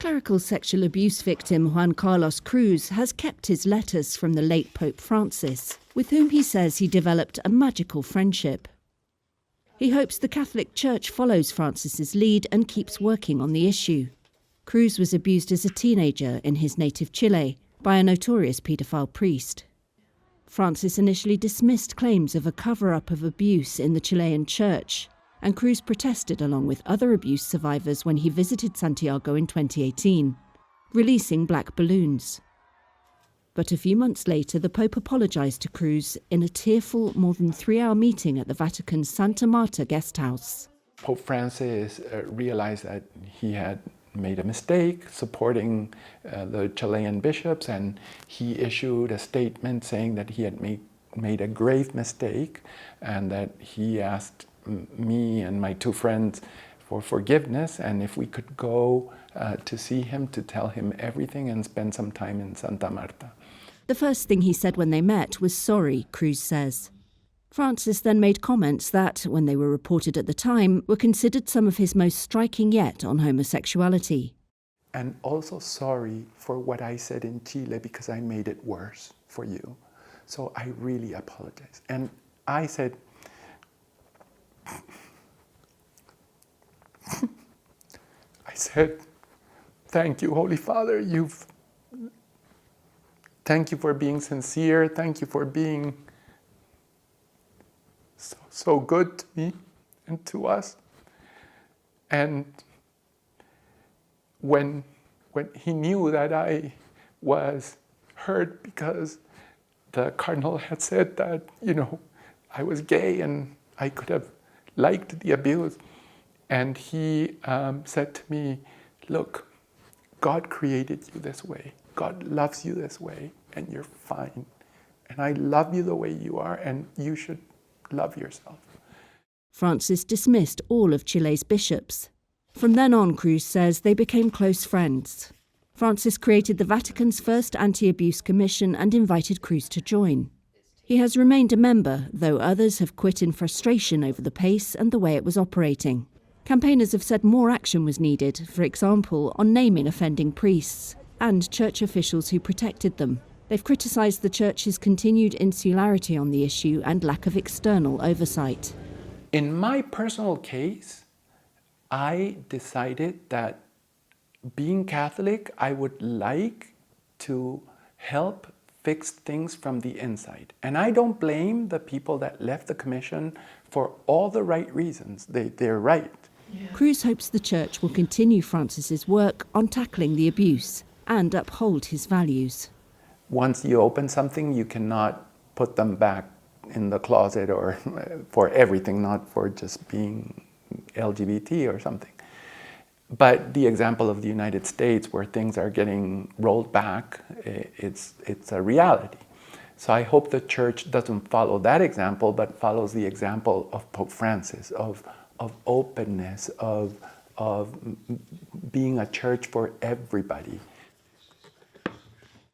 Clerical sexual abuse victim Juan Carlos Cruz has kept his letters from the late Pope Francis, with whom he says he developed a magical friendship. He hopes the Catholic Church follows Francis's lead and keeps working on the issue. Cruz was abused as a teenager in his native Chile by a notorious paedophile priest. Francis initially dismissed claims of a cover-up of abuse in the Chilean church, and Cruz protested along with other abuse survivors when he visited Santiago in 2018, releasing black balloons. But a few months later, the Pope apologized to Cruz in a tearful, more than 3-hour meeting at the Vatican's Santa Marta guest house. Pope Francis realized that he had made a mistake supporting the Chilean bishops, and he issued a statement saying that he had made a grave mistake and that he asked me and my 2 friends for forgiveness, and if we could go to see him to tell him everything and spend some time in Santa Marta. The first thing he said when they met was sorry, Cruz says. Francis then made comments that, when they were reported at the time, were considered some of his most striking yet on homosexuality. And also sorry for what I said in Chile because I made it worse for you. So I really apologize. And I said, thank you, Holy Father. Thank you for being sincere. Thank you for being so good to me and to us. And when he knew that I was hurt because the cardinal had said that, I was gay and I could have liked the abuse. And he said to me, look, God created you this way. God loves you this way, and you're fine. And I love you the way you are, and you should love yourself. Francis dismissed all of Chile's bishops. From then on, Cruz says, they became close friends. Francis created the Vatican's first anti-abuse commission and invited Cruz to join. He has remained a member, though others have quit in frustration over the pace and the way it was operating. Campaigners have said more action was needed, for example, on naming offending priests and church officials who protected them. They've criticised the church's continued insularity on the issue and lack of external oversight. In my personal case, I decided that being Catholic, I would like to help fix things from the inside. And I don't blame the people that left the commission for all the right reasons. They're right. Yeah. Cruz hopes the church will continue Francis's work on tackling the abuse and uphold his values. Once you open something, you cannot put them back in the closet or for everything, not for just being LGBT or something. But the example of the United States, where things are getting rolled back, it's a reality. So I hope the church doesn't follow that example, but follows the example of Pope Francis, of openness, of being a church for everybody.